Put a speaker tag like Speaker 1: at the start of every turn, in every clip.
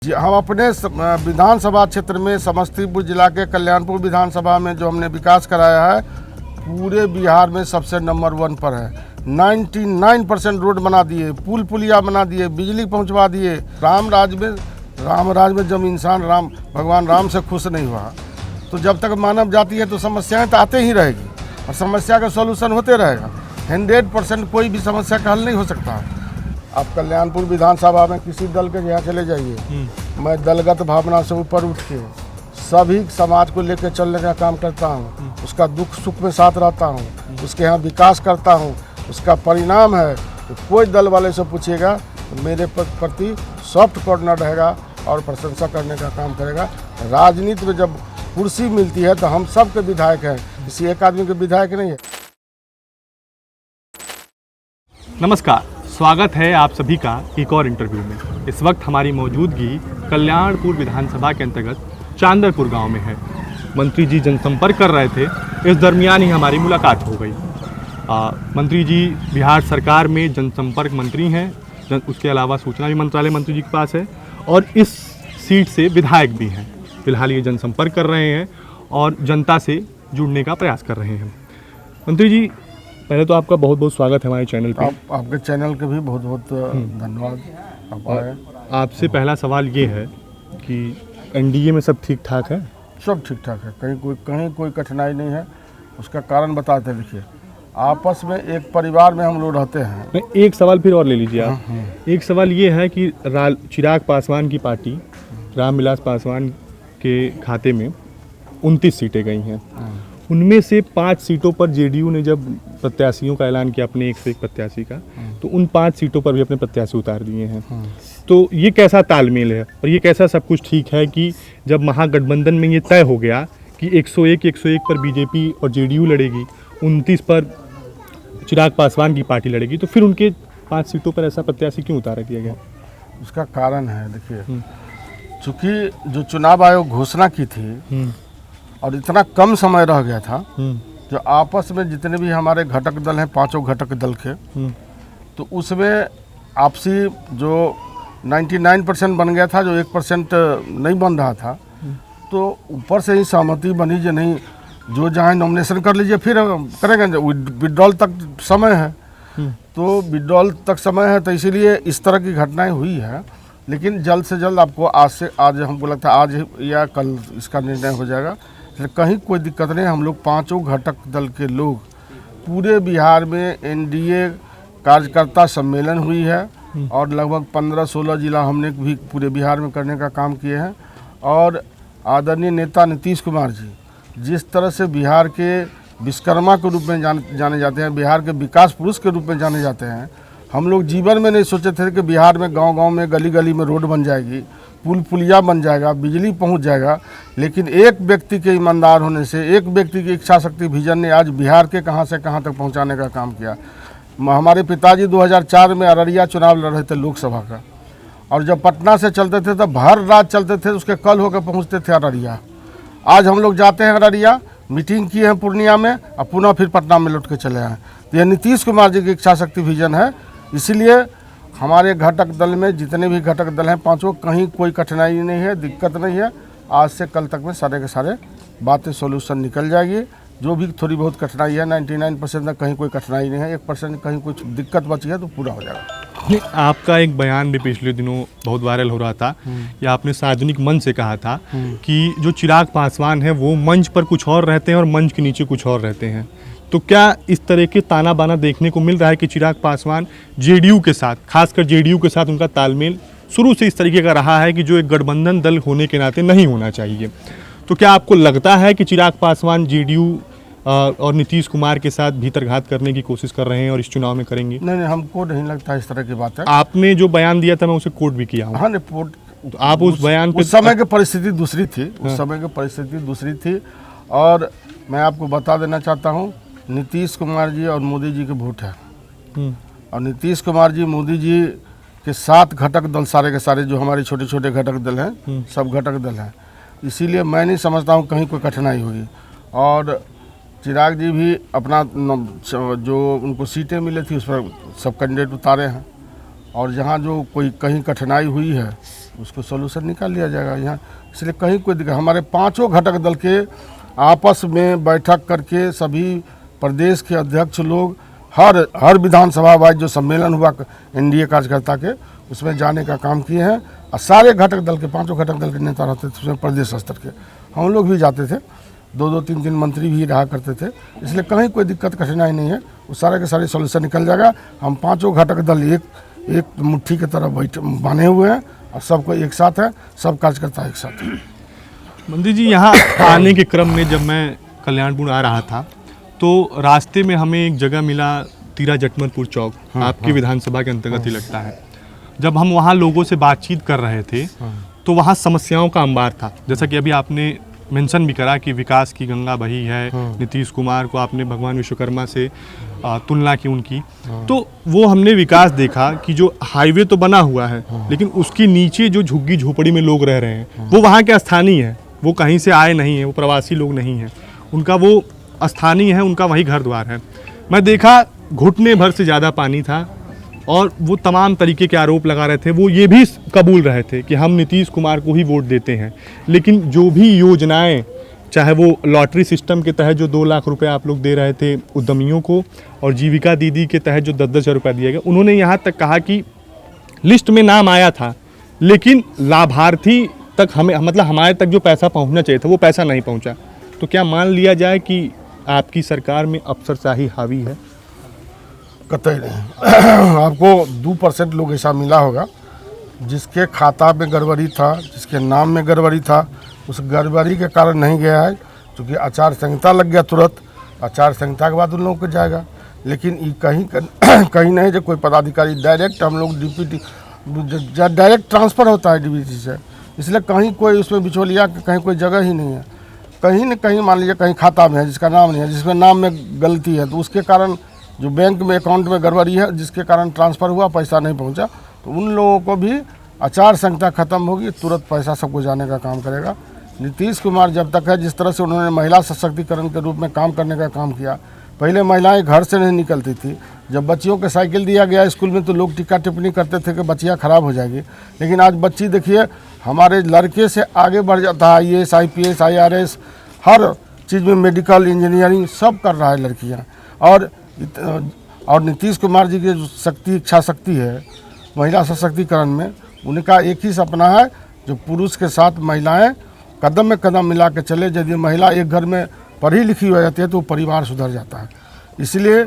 Speaker 1: जी, हम अपने विधानसभा क्षेत्र में समस्तीपुर जिला के कल्याणपुर विधानसभा में जो हमने विकास कराया है पूरे बिहार में सबसे नंबर 1 पर है। 99% रोड बना दिए, पुल पुलिया बना दिए, बिजली पहुंचवा दिए। राम राज में जब इंसान भगवान राम से खुश नहीं हुआ तो जब तक मानव जाति है तो समस्याएं तो आते ही रहेगी और समस्या का सॉल्यूशन होते रहेगा। 100% कोई भी समस्या का हल नहीं हो सकता है। आप कल्याणपुर विधानसभा में किसी दल के यहाँ चले जाइए, मैं दलगत भावना से ऊपर उठ के सभी समाज को लेकर चलने का काम करता हूँ, उसका दुख सुख में साथ रहता हूँ, उसके यहाँ विकास करता हूँ। उसका परिणाम है तो कोई दल वाले से पूछेगा तो मेरे प्रति सॉफ्ट कॉर्नर रहेगा और प्रशंसा करने का काम करेगा। राजनीति में जब कुर्सी मिलती है तो हम सब के विधायक हैं, किसी एक आदमी के विधायक नहीं है।
Speaker 2: नमस्कार, स्वागत है आप सभी का एक और इंटरव्यू में। इस वक्त हमारी मौजूदगी कल्याणपुर विधानसभा के अंतर्गत चांदरपुर गांव में है। मंत्री जी जनसंपर्क कर रहे थे, इस दरमियान ही हमारी मुलाकात हो गई। मंत्री जी बिहार सरकार में जनसंपर्क मंत्री हैं, उसके अलावा सूचना भी मंत्रालय मंत्री जी के पास है और इस सीट से विधायक भी हैं। फिलहाल ये जनसंपर्क कर रहे हैं और जनता से जुड़ने का प्रयास कर रहे हैं। मंत्री जी, पहले तो आपका बहुत बहुत स्वागत है हमारे चैनल पे।
Speaker 1: आपके चैनल के भी बहुत बहुत धन्यवाद।
Speaker 2: आपसे पहला सवाल ये है कि एनडीए में सब ठीक ठाक है?
Speaker 1: सब ठीक ठाक है, कहीं कोई कठिनाई नहीं है। उसका कारण बताते, देखिए आपस में एक परिवार में हम लोग रहते हैं।
Speaker 2: नहीं, एक सवाल फिर और ले लीजिए आप। एक सवाल ये है कि चिराग पासवान की पार्टी रामविलास पासवान के खाते में 29 सीटें गई हैं। उनमें से 5 सीटों पर जेडीयू ने जब प्रत्याशियों का ऐलान किया अपने 101 प्रत्याशी का, तो उन 5 सीटों पर भी अपने प्रत्याशी उतार दिए हैं। तो ये कैसा तालमेल है और ये कैसा सब कुछ ठीक है कि जब महागठबंधन में ये तय हो गया कि 101 पर बीजेपी और जेडीयू लड़ेगी, 29 पर चिराग पासवान की पार्टी लड़ेगी, तो फिर उनके 5 सीटों पर ऐसा प्रत्याशी क्यों उतारा दिया गया?
Speaker 1: उसका कारण है, देखिए चूँकि जो चुनाव आयोग घोषणा की थी और इतना कम समय रह गया था, जो आपस में जितने भी हमारे घटक दल हैं, 5 घटक दल के, तो उसमें आपसी जो 99% बन गया था, जो 1% नहीं बन रहा था, तो ऊपर से ही सहमति बनी जो नहीं, जो जहाँ नॉमिनेशन कर लीजिए फिर करेंगे। विड्रॉल तक समय है, तो विड्रॉल तक समय है, तो इसीलिए इस तरह की घटनाएं हुई है। लेकिन जल्द से जल्द आपको आज हमको लगता है आज या कल इसका निर्णय हो जाएगा। कहीं कोई दिक्कत नहीं। हम लोग 5 घटक दल के लोग पूरे बिहार में एनडीए कार्यकर्ता सम्मेलन हुई है और लगभग 15-16 जिला हमने भी पूरे बिहार में करने का काम किए हैं। और आदरणीय नेता नीतीश कुमार जी जिस तरह से बिहार के विश्वकर्मा के रूप में जाने जाते हैं, बिहार के विकास पुरुष के रूप में जाने जाते हैं, हम लोग जीवन में नहीं सोचे थे कि बिहार में गांव-गांव में गली गली में रोड बन जाएगी, पुल पुलिया बन जाएगा, बिजली पहुंच जाएगा। लेकिन एक व्यक्ति के ईमानदार होने से, एक व्यक्ति की इच्छा शक्ति विजन ने आज बिहार के कहां से कहां तक पहुंचाने का काम किया। हमारे पिताजी 2004 में अररिया चुनाव लड़ रहे थे लोकसभा का, और जब पटना से चलते थे तब हर रात चलते थे, उसके कल होकर पहुँचते थे अररिया। आज हम लोग जाते हैं अररिया, मीटिंग की है पूर्णिया में और पुनः फिर पटना में लौट के चले आए। तो यह नीतीश कुमार जी की इच्छा शक्ति विजन है। इसीलिए हमारे घटक दल में जितने भी घटक दल हैं 5 कहीं कोई कठिनाई नहीं है, दिक्कत नहीं है। आज से कल तक में सारे के सारे बातें सोल्यूशन निकल जाएगी। जो भी थोड़ी बहुत कठिनाई है 99% तक कहीं कोई कठिनाई नहीं है। 1% कहीं कुछ दिक्कत बची है तो पूरा हो जाएगा।
Speaker 2: आपका एक बयान भी पिछले दिनों बहुत वायरल हो रहा था, या आपने सार्वजनिक मंच से कहा था कि जो चिराग पासवान है वो मंच पर कुछ और रहते हैं और मंच के नीचे कुछ और रहते हैं। तो क्या इस तरह के ताना बाना देखने को मिल रहा है कि चिराग पासवान जेडीयू के साथ, खासकर जेडीयू के साथ उनका तालमेल शुरू से इस तरीके का रहा है कि जो एक गठबंधन दल होने के नाते नहीं होना चाहिए? तो क्या आपको लगता है कि चिराग पासवान जेडीयू और नीतीश कुमार के साथ भीतरघात करने की कोशिश कर रहे हैं और इस चुनाव में करेंगे?
Speaker 1: नहीं, हमको नहीं लगता इस तरह की बात है।
Speaker 2: आपने जो बयान दिया था मैं उसे कोट भी किया हूँ।
Speaker 1: हाँ, रिपोर्ट
Speaker 2: तो आप उस बयान पे,
Speaker 1: उस समय की परिस्थिति दूसरी थी, उस समय की परिस्थिति दूसरी थी। और मैं आपको बता देना चाहता हूँ, नीतीश कुमार जी और मोदी जी के वोट है, और नीतीश कुमार जी मोदी जी के 7 घटक दल सारे के सारे जो हमारे छोटे छोटे घटक दल हैं, सब घटक दल हैं। इसीलिए मैं नहीं समझता हूँ कहीं कोई कठिनाई होगी। और चिराग जी भी अपना जो उनको सीटें मिली थी उस पर सब कैंडिडेट उतारे हैं, और जहाँ जो कोई कहीं कठिनाई हुई है उसको सोल्यूशन निकाल लिया जाएगा यहाँ। इसलिए कहीं कोई दिक्कत, हमारे पांचों घटक दल के आपस में बैठक करके सभी प्रदेश के अध्यक्ष लोग हर विधानसभा वाइज जो सम्मेलन हुआ एनडीए कार्यकर्ता के, उसमें जाने का काम किए हैं। और सारे घटक दल के, पांचों घटक दल के नेता रहते थे उसमें, प्रदेश स्तर के हम लोग भी जाते थे, 2-2, 3-3 मंत्री भी रहा करते थे। इसलिए कहीं कोई दिक्कत कठिनाई नहीं है, वो सारे के सारे सोल्यूशन निकल जाएगा। हम पांचों घटक दल एक मुट्ठी की तरह बने हुए हैं और सबको एक साथ है, सब कार्यकर्ता एक साथ है।
Speaker 2: मंत्री जी, यहाँ आने के क्रम में जब मैं कल्याणपुर आ रहा था तो रास्ते में हमें एक जगह मिला, तीरा जटमलपुर चौक, आपकी विधानसभा के अंतर्गत ही लगता है। जब हम वहाँ लोगों से बातचीत कर रहे थे तो वहाँ समस्याओं का अंबार था। जैसा कि अभी आपने मेंशन भी करा कि विकास की गंगा बही है, नीतीश कुमार को आपने भगवान विश्वकर्मा से तुलना की उनकी, तो वो हमने विकास देखा कि जो हाईवे तो बना हुआ है लेकिन उसके नीचे जो झुग्गी झोपड़ी में लोग रह रहे हैं वो वहाँ के स्थानीय है, वो कहीं से आए नहीं हैं, वो प्रवासी लोग नहीं हैं, उनका वो स्थानीय है, उनका वही घर द्वार है। मैं देखा घुटने भर से ज़्यादा पानी था और वो तमाम तरीके के आरोप लगा रहे थे। वो ये भी कबूल रहे थे कि हम नीतीश कुमार को ही वोट देते हैं, लेकिन जो भी योजनाएं, चाहे वो लॉटरी सिस्टम के तहत जो 2 लाख रुपए आप लोग दे रहे थे उद्यमियों को, और जीविका दीदी के तहत जो 10-10 हज़ार रुपये दिया गया, उन्होंने यहाँ तक कहा कि लिस्ट में नाम आया था लेकिन लाभार्थी तक हमें, मतलब हमारे तक जो पैसा पहुँचना चाहिए था वो पैसा नहीं पहुँचा। तो क्या मान लिया जाए कि आपकी सरकार में अफसरशाही हावी है?
Speaker 1: कतई नहीं। आपको 2% लोग ऐसा मिला होगा जिसके खाता में गड़बड़ी था, जिसके नाम में गड़बड़ी था, उस गड़बड़ी के कारण नहीं गया है, क्योंकि आचार संहिता लग गया तुरंत, आचार संहिता के बाद उन लोगों को जाएगा। लेकिन ये कहीं नहीं जो कोई पदाधिकारी डायरेक्ट, हम लोग डीपीटी डायरेक्ट ट्रांसफ़र होता है डीबीटी से, इसलिए कहीं कोई उसमें बिचौलिया कहीं कोई जगह ही नहीं है। कहीं न कहीं मान लीजिए कहीं खाता में है जिसका नाम नहीं है, जिसमें नाम में गलती है, तो उसके कारण जो बैंक में अकाउंट में गड़बड़ी है, जिसके कारण ट्रांसफ़र हुआ पैसा नहीं पहुंचा, तो उन लोगों को भी आचार संहिता खत्म होगी, तुरंत पैसा सबको जाने का काम करेगा। नीतीश कुमार जब तक है, जिस तरह से उन्होंने महिला सशक्तिकरण के रूप में काम करने का काम किया, पहले महिलाएं घर से नहीं निकलती थी, जब बच्चियों को साइकिल दिया गया स्कूल में तो लोग टिक्का टिप्पणी करते थे कि बच्चियाँ खराब हो जाएगी, लेकिन आज बच्ची देखिए हमारे लड़के से आगे बढ़ जाता है, IAS IPS IRS हर चीज़ में, मेडिकल इंजीनियरिंग सब कर रहा है लड़कियाँ। और नीतीश कुमार जी की जो शक्ति, इच्छा शक्ति है महिला सशक्तिकरण में, उनका एक ही सपना है, जो पुरुष के साथ महिलाएं कदम में कदम मिला के चले। यदि महिला एक घर में पढ़ी लिखी हो जाती है तो परिवार सुधर जाता है। इसलिए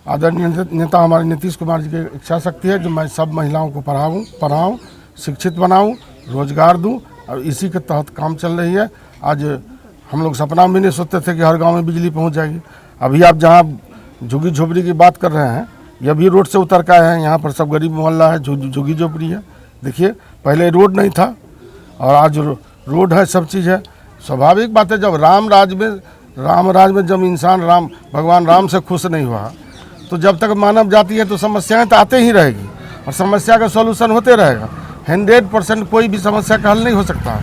Speaker 1: आदरणीय नेता हमारे नीतीश कुमार जी की इच्छा शक्ति है जो मैं सब महिलाओं को पढ़ाऊँ, शिक्षित बनाऊँ, रोजगार दूँ, और इसी के तहत काम चल रही है। आज हम लोग सपना भी नहीं सोचते थे कि हर गांव में बिजली पहुंच जाएगी। अभी आप जहां झुग्गी झोपड़ी की बात कर रहे हैं, ये भी रोड से उतर का है, यहाँ पर सब गरीब मोहल्ला है, झुग्गी झोपड़ी है। देखिए पहले रोड नहीं था और आज रोड है, सब चीज़ है। स्वाभाविक बात है, जब राम राज में जब इंसान भगवान राम से खुश नहीं हुआ, तो जब तक मानव जाति है तो समस्याएं तो आते ही रहेगी और समस्या का सॉल्यूशन होते रहेगा। 100% कोई भी समस्या का हल नहीं हो सकता,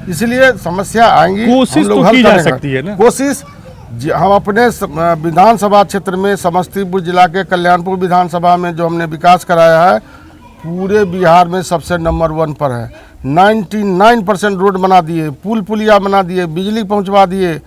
Speaker 1: इसलिए समस्या आएंगी,
Speaker 2: कोशिश तो की जा सकती है ना।
Speaker 1: कोशिश हम अपने विधानसभा क्षेत्र में, समस्तीपुर जिला के कल्याणपुर विधानसभा में जो हमने विकास कराया है, पूरे बिहार में सबसे नंबर 1 पर है। 99% रोड बना दिए, पुल पुलिया बना दिए, बिजली पहुंचवा दिए।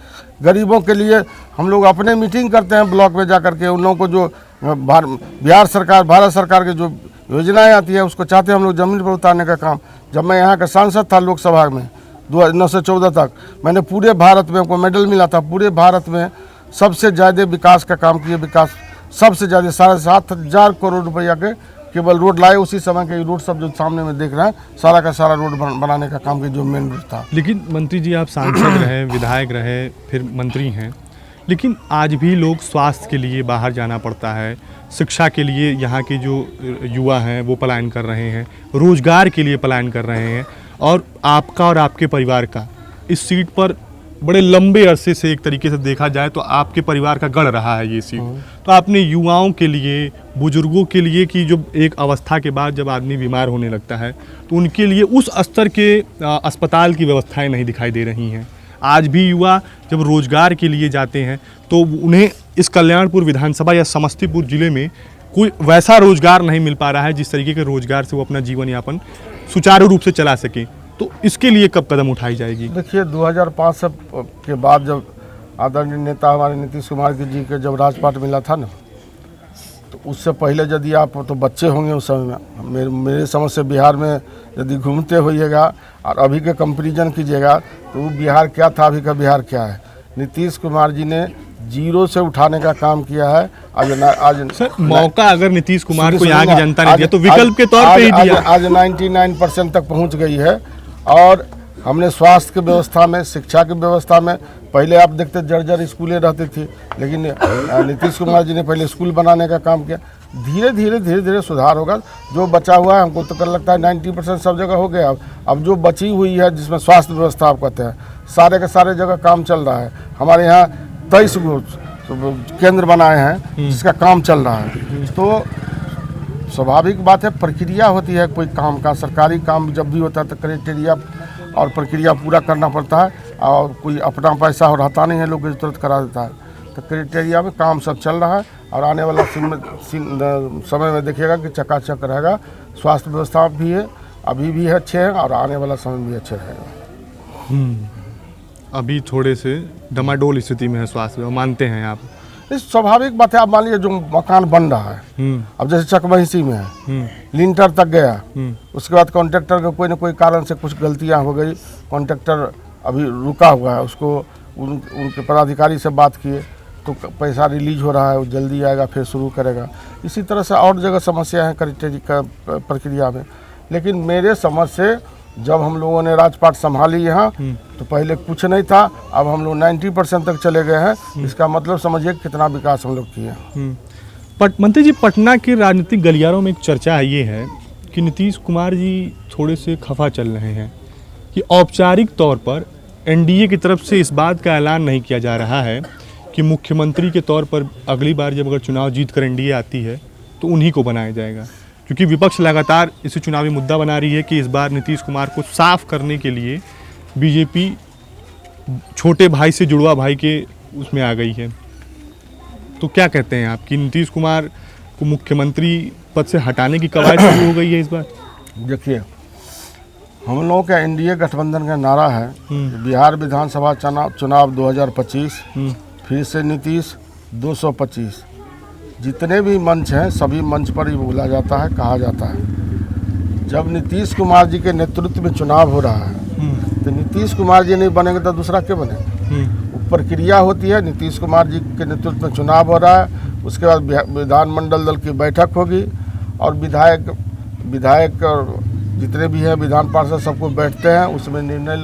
Speaker 1: गरीबों के लिए हम लोग अपने मीटिंग करते हैं ब्लॉक में जा करके, उन लोगों को जो बिहार सरकार, भारत सरकार की जो योजनाएं आती है उसको चाहते हैं हम लोग ज़मीन पर उतारने का काम। जब मैं यहाँ का सांसद था लोकसभा में 2009 से 14 तक, मैंने पूरे भारत में, हमको मेडल मिला था, पूरे भारत में सबसे ज़्यादा विकास का काम किए। विकास सबसे ज़्यादा 7,500 करोड़ रुपया के केवल रोड लाए। उसी समय के रोड सब जो सामने में देख रहे हैं, सारा का सारा रोड बनाने का काम किया, जो मेन रोड था।
Speaker 2: लेकिन मंत्री जी, आप सांसद रहे, विधायक रहे, फिर मंत्री हैं, लेकिन आज भी लोग स्वास्थ्य के लिए बाहर जाना पड़ता है, शिक्षा के लिए यहाँ के जो युवा हैं वो पलायन कर रहे हैं, रोजगार के लिए पलायन कर रहे हैं, और आपका और आपके परिवार का इस सीट पर बड़े लंबे अरसे से, एक तरीके से देखा जाए तो आपके परिवार का गढ़ रहा है ये सीट। तो आपने युवाओं के लिए, बुजुर्गों के लिए, कि जो एक अवस्था के बाद जब आदमी बीमार होने लगता है तो उनके लिए उस स्तर के अस्पताल की व्यवस्थाएं नहीं दिखाई दे रही हैं। आज भी युवा जब रोजगार के लिए जाते हैं तो उन्हें इस कल्याणपुर विधानसभा या समस्तीपुर जिले में कोई वैसा रोजगार नहीं मिल पा रहा है जिस तरीके के रोजगार से वो अपना जीवन यापन सुचारू रूप से चला सके, तो इसके लिए कब कदम उठाई जाएगी?
Speaker 1: देखिए 2005 से के बाद जब आदरणीय नेता हमारे नीतीश कुमार जी के जब राजपाट मिला था ना, तो उससे पहले यदि आप तो बच्चे होंगे उस समय में, मेरे समझ से बिहार में यदि घूमते होइएगा और अभी के कंपैरिजन कीजिएगा तो वो बिहार क्या था, अभी का बिहार क्या है। नीतीश कुमार जी ने जीरो से उठाने का काम किया है। आज
Speaker 2: सर मौका अगर नीतीश कुमार को यहाँ की जनता ने दिया तो विकल्प के तौर पे ही दिया।
Speaker 1: आज 99% तक पहुँच गई है। और हमने स्वास्थ्य की व्यवस्था में, शिक्षा की व्यवस्था में, पहले आप देखते जर्जर स्कूलें रहती थी, लेकिन नीतीश कुमार जी ने पहले स्कूल बनाने का काम किया। धीरे धीरे सुधार होगा। जो बचा हुआ है, हमको तो कर लगता है 90% सब जगह हो गया। अब जो बची हुई है, जिसमें स्वास्थ्य व्यवस्था आप कहते हैं, सारे के सारे जगह काम चल रहा है। हमारे यहाँ 23 केंद्र बनाए हैं जिसका काम चल रहा है। तो स्वाभाविक बात है, प्रक्रिया होती है कोई काम का। सरकारी काम जब भी होता है तो क्राइटेरिया और प्रक्रिया पूरा करना पड़ता है, और कोई अपना पैसा और रहता नहीं है, लोग तुरंत करा देता है। तो क्राइटेरिया में काम सब चल रहा है, और आने वाला समय में देखिएगा कि चकाचक रहेगा। स्वास्थ्य व्यवस्था भी है, अभी भी है, अच्छे हैं, और आने वाला समय भी अच्छे रहेगा।
Speaker 2: अभी थोड़े से डमाडोल स्थिति में है स्वास्थ्य, मानते हैं आप?
Speaker 1: इस स्वाभाविक बात है। आप मान लीजिए जो मकान बन रहा है, अब जैसे चकमहिसी में है, लिंटर तक गया, उसके बाद कॉन्ट्रैक्टर के कोई न कोई कारण से कुछ गलतियां हो गई, कॉन्ट्रैक्टर अभी रुका हुआ है, उसको उनके पदाधिकारी से बात किए तो पैसा रिलीज हो रहा है, वो जल्दी आएगा, फिर शुरू करेगा। इसी तरह से और जगह समस्या है प्रक्रिया में। लेकिन मेरे समझ से जब हम लोगों ने राजपाट संभाली यहाँ, तो पहले कुछ नहीं था, अब हम लोग 90% तक चले गए हैं। इसका मतलब समझिए कितना विकास हम लोग किए।
Speaker 2: मंत्री जी, पटना के राजनीतिक गलियारों में एक चर्चा ये है कि नीतीश कुमार जी थोड़े से खफा चल रहे हैं कि औपचारिक तौर पर एनडीए की तरफ से इस बात का ऐलान नहीं किया जा रहा है कि मुख्यमंत्री के तौर पर अगली बार जब अगर चुनाव जीत कर एनडीए आती है तो उन्हीं को बनाया जाएगा, क्योंकि विपक्ष लगातार इसे चुनावी मुद्दा बना रही है कि इस बार नीतीश कुमार को साफ करने के लिए बीजेपी छोटे भाई से जुड़वा भाई के उसमें आ गई है। तो क्या कहते हैं आप कि नीतीश कुमार को मुख्यमंत्री पद से हटाने की कवायद शुरू हो गई है इस बार?
Speaker 1: देखिए, हम लोगों का एनडीए गठबंधन का नारा है बिहार विधानसभा चुनाव 2025, फिर से नीतीश 225। जितने भी मंच हैं सभी मंच पर ही बोला जाता है, कहा जाता है। जब नीतीश कुमार जी के नेतृत्व में चुनाव हो रहा है तो नीतीश कुमार जी नहीं बनेंगे तो दूसरा क्या बनेगा? प्रक्रिया होती है। नीतीश कुमार जी के नेतृत्व में चुनाव हो रहा है, उसके बाद विधानमंडल दल की बैठक होगी, और विधायक और जितने भी हैं विधान पार्षद सबको बैठते हैं, उसमें निर्णय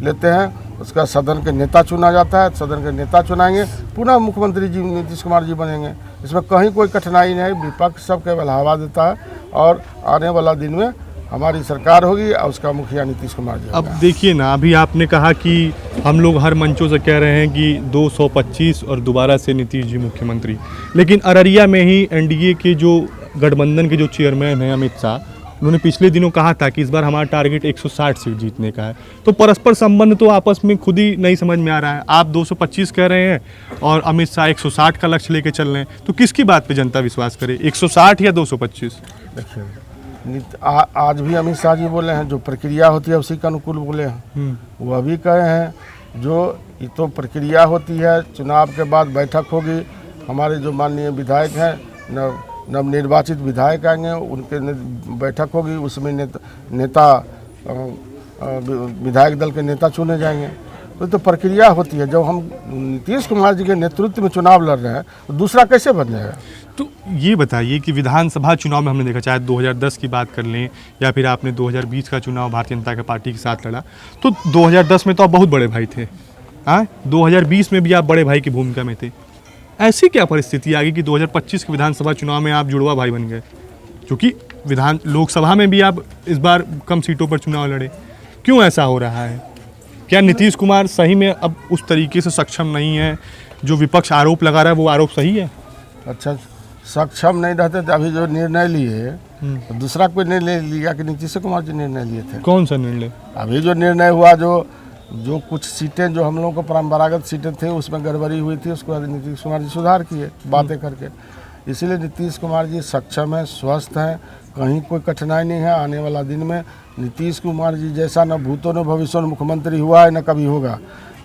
Speaker 1: लेते हैं। उसका सदन के नेता चुना जाता है, सदन के नेता चुनाएंगे, पुनः मुख्यमंत्री जी नीतीश कुमार जी बनेंगे। इसमें कहीं कोई कठिनाई नहीं, विपक्ष सब केवल हवा देता है, और आने वाला दिन में हमारी सरकार होगी और उसका मुखिया नीतीश कुमार जी।
Speaker 2: अब देखिए ना, अभी आपने कहा कि हम लोग हर मंचों से कह रहे हैं कि 225 और दोबारा से नीतीश जी मुख्यमंत्री, लेकिन अररिया में ही एनडीए के जो गठबंधन के जो चेयरमैन हैं अमित शाह, उन्होंने पिछले दिनों कहा था कि इस बार हमारा टारगेट 160 सीट जीतने का है। तो परस्पर संबंध तो आपस में खुद ही नहीं समझ में आ रहा है। आप 225 कह रहे हैं और अमित शाह 160 का लक्ष्य लेके चल रहे हैं, तो किसकी बात पे जनता विश्वास करे, 160 या 225?
Speaker 1: देखिए, आज भी अमित शाह जी बोले हैं, जो प्रक्रिया होती है उसी के अनुकूल बोले हैं। वो अभी कहे हैं जो ये तो प्रक्रिया होती है, चुनाव के बाद बैठक होगी, हमारे जो माननीय विधायक हैं, नवनिर्वाचित विधायक आएंगे, उनके बैठक होगी, उसमें नेता विधायक दल के नेता चुने जाएंगे। तो प्रक्रिया होती है। जब हम नीतीश कुमार जी के नेतृत्व में चुनाव लड़ रहे हैं तो दूसरा कैसे बन जाएगा?
Speaker 2: तो ये बताइए कि विधानसभा चुनाव में हमने देखा, चाहे 2010 की बात कर लें या फिर आपने 2020 का चुनाव भारतीय जनता पार्टी के साथ लड़ा, तो 2010 में तो आप बहुत बड़े भाई थे, हाँ, 2020 में भी आप बड़े भाई की भूमिका में थे। ऐसी क्या परिस्थिति आ गई कि 2025 के विधानसभा चुनाव में आप जुड़वा भाई बन गए? क्योंकि लोकसभा में भी आप इस बार कम सीटों पर चुनाव लड़े, क्यों ऐसा हो रहा है? क्या नीतीश कुमार सही में अब उस तरीके से सक्षम नहीं है? जो विपक्ष आरोप लगा रहा है वो आरोप सही है?
Speaker 1: अच्छा, सक्षम नहीं रहते तो अभी जो निर्णय लिए तो दूसरा कोई निर्णय लिया कि नीतीश कुमार जी निर्णय लिए थे?
Speaker 2: कौन सा निर्णय?
Speaker 1: अभी जो निर्णय हुआ, जो कुछ सीटें जो हम लोगों को परंपरागत सीटें थी उसमें गड़बड़ी हुई थी, उसके बाद नीतीश कुमार जी सुधार किए बातें करके। इसीलिए नीतीश कुमार जी सक्षम हैं, स्वस्थ हैं, कहीं कोई कठिनाई नहीं है। आने वाला दिन में नीतीश कुमार जी जैसा न भूतो न भविष्य में मुख्यमंत्री हुआ है न कभी होगा।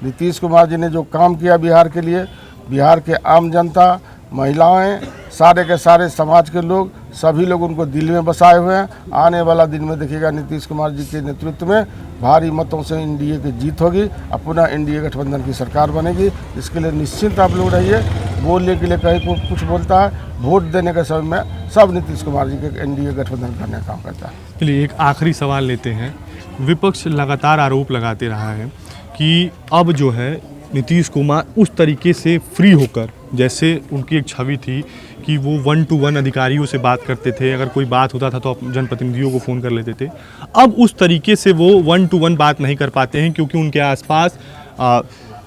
Speaker 1: नीतीश कुमार जी ने जो काम किया बिहार के लिए, बिहार के आम जनता, महिलाएं, सारे के सारे समाज के लोग, सभी लोग उनको दिल में बसाए हुए हैं। आने वाला दिन में देखिएगा नीतीश कुमार जी के नेतृत्व में भारी मतों से एनडीए की जीत होगी और पुनः एनडीए गठबंधन की सरकार बनेगी। इसके लिए निश्चिंत आप लोग रहिए। बोलने के लिए कहीं को कुछ बोलता है, वोट देने के समय में सब नीतीश कुमार जी के एनडीए गठबंधन करने का काम करता है।
Speaker 2: चलिए एक आखिरी सवाल लेते हैं। विपक्ष लगातार आरोप लगाते रहा है कि अब जो है नीतीश कुमार उस तरीके से फ्री होकर, जैसे उनकी एक छवि थी कि वो 1 to 1 अधिकारियों से बात करते थे, अगर कोई बात होता था तो जनप्रतिनिधियों को फ़ोन कर लेते थे, अब उस तरीके से वो 1 to 1 बात नहीं कर पाते हैं क्योंकि उनके आसपास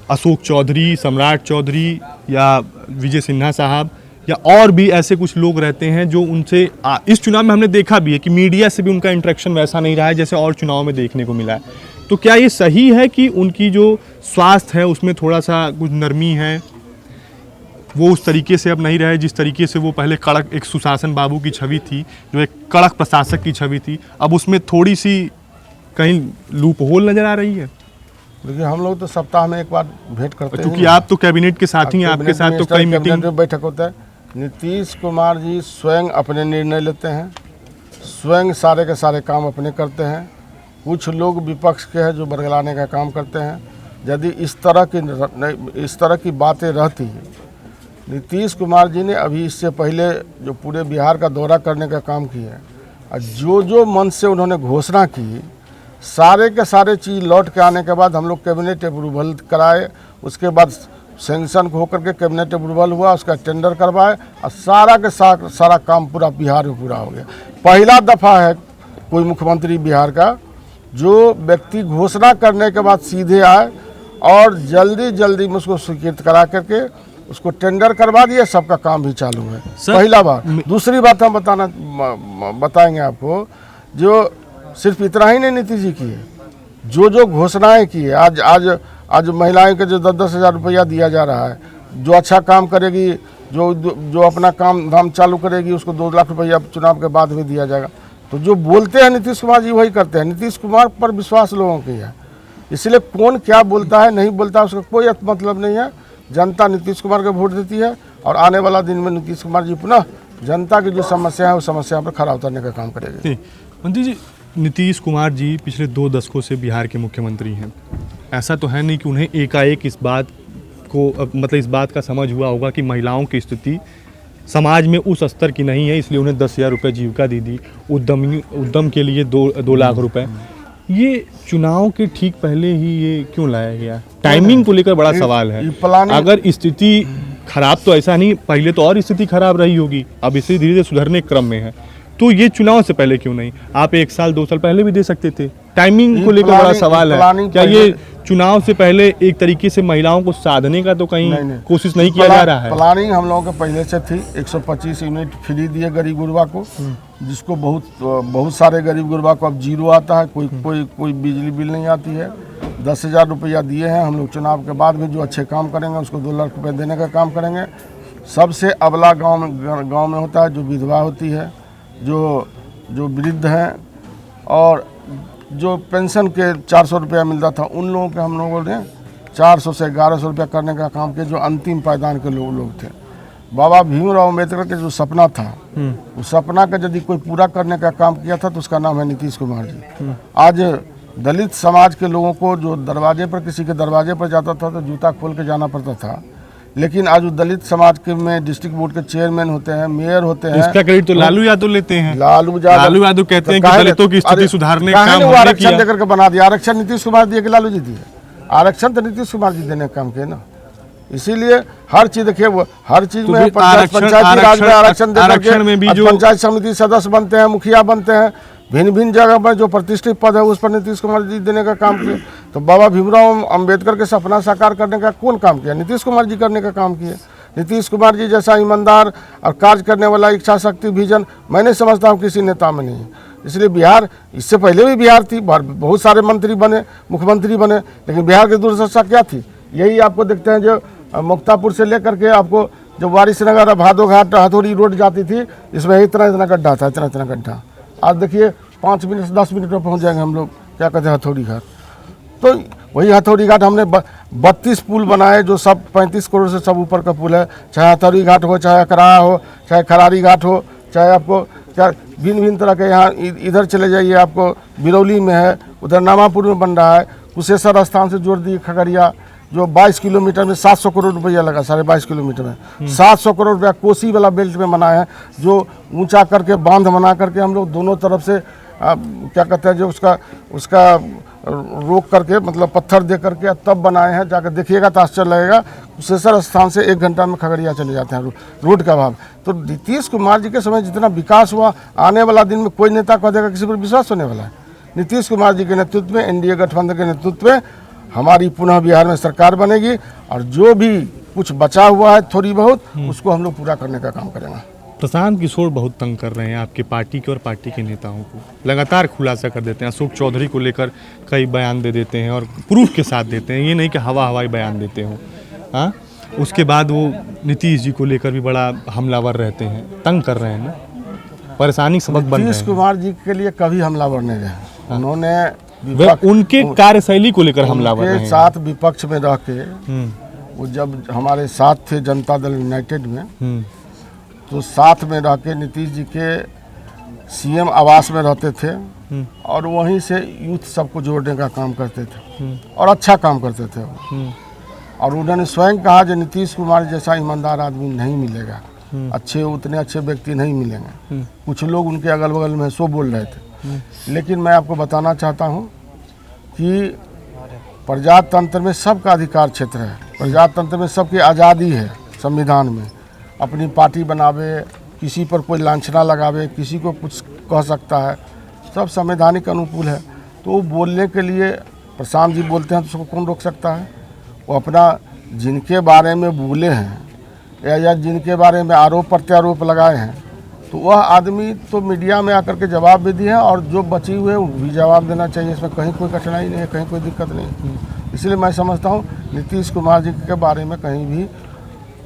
Speaker 2: अशोक चौधरी, सम्राट चौधरी या विजय सिन्हा साहब या और भी ऐसे कुछ लोग रहते हैं जो उनसे इस चुनाव में हमने देखा भी है कि मीडिया से भी उनका इंटरेक्शन वैसा नहीं रहा है जैसे और चुनाव में देखने को मिला है। तो क्या ये सही है कि उनकी जो स्वास्थ्य है उसमें थोड़ा सा कुछ नरमी है, वो उस तरीके से अब नहीं रहे जिस तरीके से वो पहले कड़क एक सुशासन बाबू की छवि थी, जो एक कड़क प्रशासक की छवि थी, अब उसमें थोड़ी सी कहीं लूप होल नज़र आ रही है?
Speaker 1: देखिए, हम लोग तो सप्ताह में एक बार भेंट करते हैं,
Speaker 2: क्योंकि आप तो कैबिनेट के साथ ही हैं, आपके साथ तो कई मीटिंग
Speaker 1: में बैठक होता है। नीतीश कुमार जी स्वयं अपने निर्णय लेते हैं, स्वयं सारे के सारे काम अपने करते हैं। कुछ लोग विपक्ष के हैं जो बरगलाने का काम करते हैं। यदि इस तरह की बातें रहती हैं, नीतीश कुमार जी ने अभी इससे पहले जो पूरे बिहार का दौरा करने का काम किया और जो मन से उन्होंने घोषणा की, सारे के सारे चीज़ लौट के आने के बाद हम लोग कैबिनेट अप्रूवल कराए, उसके बाद सेंक्शन होकर के कैबिनेट अप्रूवल हुआ, उसका टेंडर करवाए और सारा के सारा काम पूरा बिहार में पूरा हो गया। पहला दफ़ा है कोई मुख्यमंत्री बिहार का जो व्यक्ति घोषणा करने के बाद सीधे आए और जल्दी में उसको स्वीकृत करा करके उसको टेंडर करवा दिया, सबका काम भी चालू है। पहला बात। दूसरी बात हम बताएंगे आपको, जो सिर्फ इतना ही नहीं नीतीश जी की है, जो घोषणाएं की है, आज महिलाएं के जो 10-10 हज़ार रुपया दिया जा रहा है, जो अच्छा काम करेगी, जो अपना काम धाम चालू करेगी उसको 2 लाख रुपया चुनाव के बाद भी दिया जाएगा। तो जो बोलते हैं नीतीश कुमार जी वही करते हैं। नीतीश कुमार पर विश्वास लोगों की है, इसलिए कौन क्या बोलता है नहीं बोलता है उसका कोई मतलब नहीं है। जनता नीतीश कुमार को वोट देती है और आने वाला दिन में नीतीश कुमार जी पुनः जनता की जो समस्या है उस समस्या पर खरा उतरने का काम करेंगे।
Speaker 2: मंत्री जी, नीतीश कुमार जी पिछले 2 दशकों से बिहार के मुख्यमंत्री हैं। ऐसा तो है नहीं कि उन्हें एकाएक इस बात का समझ हुआ होगा कि महिलाओं की स्थिति समाज में उस स्तर की नहीं है, इसलिए उन्हें 10,000 रुपये जीविका दी, उद्यम के लिए 2 लाख रुपए। ये चुनाव के ठीक पहले ही ये क्यों लाया गया? टाइमिंग को लेकर बड़ा सवाल है। अगर स्थिति खराब, तो ऐसा नहीं, पहले तो और स्थिति खराब रही होगी, अब इसे धीरे धीरे सुधरने के क्रम में है, तो ये चुनाव से पहले क्यों नहीं? आप 1 साल 2 साल पहले भी दे सकते थे। टाइमिंग को लेकर बड़ा सवाल है। क्या ये चुनाव से पहले एक तरीके से महिलाओं को साधने का तो कहीं कोशिश नहीं किया जा रहा है?
Speaker 1: प्लानिंग हम लोगों के पहले से थी। 125 यूनिट फ्री दिए गरीब गुरबा को, जिसको बहुत सारे गरीब गुरबा को अब 0 आता है, कोई बिजली बिल नहीं आती है। 10,000 रुपया दिए हैं। हम लोग चुनाव के बाद भी जो अच्छे काम करेंगे उसको 2 लाख रुपये देने का काम करेंगे। सबसे अबला गाँव में होता है जो विधवा होती है, जो वृद्ध हैं और जो पेंशन के 400 रुपया मिलता था, उन लोगों के हम लोगों ने 400 से 1100 रुपया करने का काम किया, जो अंतिम पायदान के लोग थे। बाबा भीमराव अम्बेडकर के जो सपना था, उस सपना का यदि कोई पूरा करने का काम किया था तो उसका नाम है नीतीश कुमार जी। आज दलित समाज के लोगों को जो किसी के दरवाजे पर जाता था तो जूता खोल के जाना पड़ता था, लेकिन आज दलित समाज के में डिस्ट्रिक्ट बोर्ड के चेयरमैन होते हैं, मेयर होते हैं।
Speaker 2: इसका क्रेडिट तो लालू यादव लेते हैं।
Speaker 1: लालू यादव
Speaker 2: कहते हैं कि दलितों की स्थिति सुधारने का काम हमने
Speaker 1: आरक्षण देकर के बना दिया। आरक्षण नीतीश कुमार दिए कि लालू जी दिए? आरक्षण तो नीतीश कुमार जी देने का काम किए ना। इसीलिए हर चीज देखिए, वो हर चीज में पंचायती राज में आरक्षण देकर पंचायत समिति सदस्य बनते हैं, मुखिया बनते हैं, भिन्न जगह पर जो प्रतिष्ठित पद है उस पर नीतीश कुमार जी देने का काम किया। तो बाबा भीमराव अम्बेडकर के सपना साकार करने का कौन काम किया? नीतीश कुमार जी करने का काम किया। नीतीश कुमार जी जैसा ईमानदार और कार्य करने वाला इच्छा शक्ति विजन मैंने समझता हूँ किसी नेता में नहीं है। इसलिए बिहार, इससे पहले भी बिहार थी, बहुत सारे मंत्री बने, मुख्यमंत्री बने, लेकिन बिहार की दुर्दशा क्या थी? यही आपको देखते हैं, जो मुक्तापुर से लेकर के आपको जो वारिसनगर भादो घाट हथौड़ी रोड जाती थी, इसमें इतना गड्ढा था, इतना गड्ढा। आज देखिए 5 मिनट 10 मिनट में पहुंच जाएंगे हम लोग, क्या कहते हैं, हथौड़ी घाट। तो वही हथौड़ी घाट हमने 32 पुल बनाए, जो सब 35 करोड़ से सब ऊपर का पुल है। चाहे हथौड़ी घाट हो, चाहे अकराहा हो, चाहे खरारी घाट हो, चाहे आपको क्या भिन्न भिन्न तरह के, यहाँ इधर चले जाइए, आपको बिरौली में है, उधर नामापुर में बन रहा है, कुशेश्वर स्थान से जोड़ दिए खगड़िया, जो 22 किलोमीटर में 700 करोड़ रुपया लगा, 22.5 किलोमीटर में 700 करोड़ रुपया कोसी वाला बेल्ट में बनाए हैं, जो ऊंचा करके बांध बना करके हम लोग दोनों तरफ से क्या कहते हैं, जो उसका रोक करके, मतलब पत्थर दे करके तब बनाए हैं। जाकर देखिएगा तो आश्चर्य लगेगा। कुशेश्वर स्थान से 1 घंटा में खगड़िया चले जाते हैं, रोड का अभाव। तो नीतीश कुमार जी के समय जितना विकास हुआ, आने वाला दिन में कोई नेता कह देगा किसी पर विश्वास होने वाला है। नीतीश कुमार जी के नेतृत्व में, एनडीए गठबंधन के नेतृत्व में हमारी पुनः बिहार में सरकार बनेगी, और जो भी कुछ बचा हुआ है थोड़ी बहुत, उसको हम लोग पूरा करने का काम करेंगे।
Speaker 2: प्रशांत किशोर बहुत तंग कर रहे हैं आपके पार्टी के और पार्टी के नेताओं को, लगातार खुलासा कर देते हैं। अशोक चौधरी को लेकर कई बयान दे देते हैं और प्रूफ के साथ देते हैं, ये नहीं कि हवाई बयान देते हो। हाँ, उसके बाद वो नीतीश जी को लेकर भी बड़ा हमलावर रहते हैं, तंग कर रहे हैं ना, परेशानी सबक बन रहे हैं।
Speaker 1: नीतीश कुमार जी के लिए कभी हमलावर नहीं रहे। उन्होंने
Speaker 2: उनके कार्यशैली को लेकर हमलावर रहे हैं।
Speaker 1: साथ विपक्ष में रह के, वो जब हमारे साथ थे जनता दल यूनाइटेड में, तो साथ में रह के नीतीश जी के सीएम आवास में रहते थे, और वहीं से यूथ सबको जोड़ने का काम करते थे, और अच्छा काम करते थे। और उन्होंने स्वयं कहा कि नीतीश कुमार जैसा ईमानदार आदमी नहीं मिलेगा, उतने अच्छे व्यक्ति नहीं मिलेंगे। कुछ लोग उनके अगल बगल में सो बोल रहे थे, लेकिन मैं आपको बताना चाहता हूँ कि प्रजातंत्र में सबका अधिकार क्षेत्र है, प्रजातंत्र में सबकी आज़ादी है। संविधान में अपनी पार्टी बनावे, किसी पर कोई लांछना लगावे, किसी को कुछ कह सकता है, सब संवैधानिक अनुकूल है। तो वो बोलने के लिए प्रशांत जी बोलते हैं तो उसको कौन रोक सकता है। वो अपना जिनके बारे में बोले हैं या जिनके बारे में आरोप प्रत्यारोप लगाए हैं, तो वह आदमी तो मीडिया में आकर के जवाब भी दिए हैं, और जो बची हुई है वो भी जवाब देना चाहिए। इसमें कहीं कोई कठिनाई नहीं है, कहीं कोई दिक्कत नहीं है। इसलिए मैं समझता हूँ नीतीश कुमार जी के बारे में कहीं भी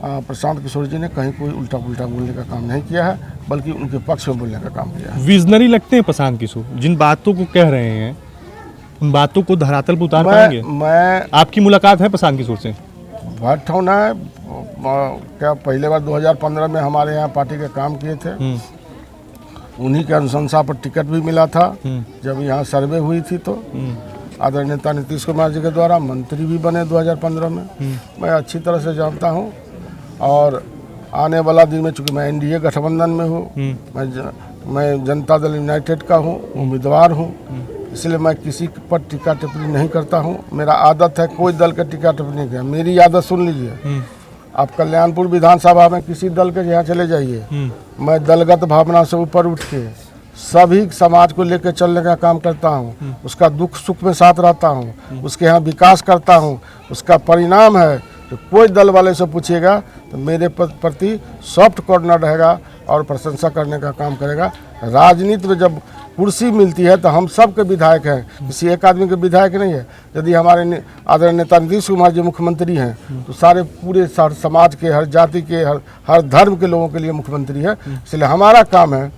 Speaker 1: प्रशांत किशोर जी ने कहीं कोई उल्टा पुल्टा बोलने का काम नहीं किया है, बल्कि उनके पक्ष में बोलने का काम किया है।
Speaker 2: विजनरी लगते हैं प्रशांत किशोर, जिन बातों को कह रहे हैं उन बातों को धरातल पर उतार पाएंगे। आपकी मुलाकात है प्रशांत किशोर से?
Speaker 1: बहुत होना है। क्या पहले बार 2015 में हमारे यहाँ पार्टी के काम किए थे, उन्हीं के अनुशंसा पर टिकट भी मिला था। जब यहाँ सर्वे हुई थी तो आदरणीय नेता नीतीश कुमार जी के द्वारा मंत्री भी बने 2015 में। मैं अच्छी तरह से जानता हूँ, और आने वाला दिन में, चूँकि मैं एनडीए गठबंधन में हूँ, मैं जनता दल यूनाइटेड का हूँ, उम्मीदवार हूँ, इसलिए मैं किसी पर टीका टिप्पणी नहीं करता हूँ। मेरा आदत है कोई दल का टीका टिप्पणी किया। मेरी आदत सुन लीजिए, आप कल्याणपुर विधानसभा में किसी दल के यहाँ चले जाइए, मैं दलगत भावना से ऊपर उठ के सभी समाज को लेकर चलने का काम करता हूँ, उसका दुख सुख में साथ रहता हूँ, उसके यहाँ विकास करता हूँ। उसका परिणाम है तो कोई दल वाले से पूछिएगा तो मेरे प्रति सॉफ्ट कॉर्नर रहेगा और प्रशंसा करने का काम करेगा। राजनीति में जब कुर्सी मिलती है तो हम सब के विधायक हैं, किसी एक आदमी के विधायक नहीं है। यदि हमारे आदरणीय नेता नीतीश कुमार जी मुख्यमंत्री हैं तो सारे पूरे समाज के, हर जाति के, हर धर्म के लोगों के लिए मुख्यमंत्री है। इसलिए हमारा काम है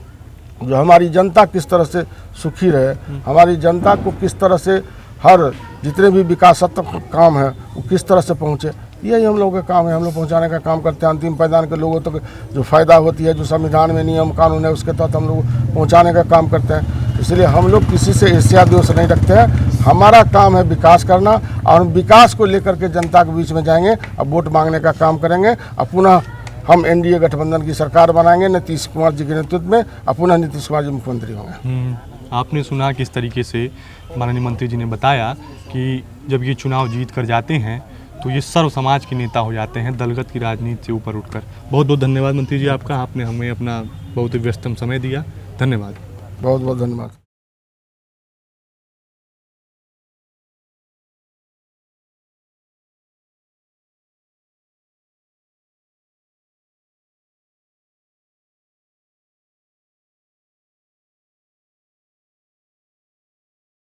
Speaker 1: जो हमारी जनता किस तरह से सुखी रहे, हमारी जनता को किस तरह से हर जितने भी विकासात्मक काम है वो किस तरह से पहुँचे, यही हम लोगों का काम है। हम लोग पहुंचाने का काम करते हैं। अंतिम पायदान के लोगों तक जो फ़ायदा होती है, जो संविधान में नियम कानून है, उसके तहत हम लोग पहुंचाने का काम करते हैं। इसलिए हम लोग किसी से ईर्ष्या द्वेष नहीं रखते हैं। हमारा काम है विकास करना, और हम विकास को लेकर के जनता के बीच में जाएंगे, अब वोट मांगने का काम करेंगे, और पुनः हम एनडीए गठबंधन की सरकार बनाएंगे नीतीश कुमार जी के नेतृत्व में, और पुनः नीतीश कुमार जी मुख्यमंत्री होंगे।
Speaker 2: आपने सुना किस तरीके से माननीय मंत्री जी ने बताया कि जब ये चुनाव जीत कर जाते हैं तो ये सर्व समाज के नेता हो जाते हैं, दलगत की राजनीति से ऊपर उठकर। बहुत बहुत धन्यवाद मंत्री जी आपका, आपने हमें अपना बहुत ही व्यस्तम समय दिया। धन्यवाद।
Speaker 1: बहुत बहुत धन्यवाद।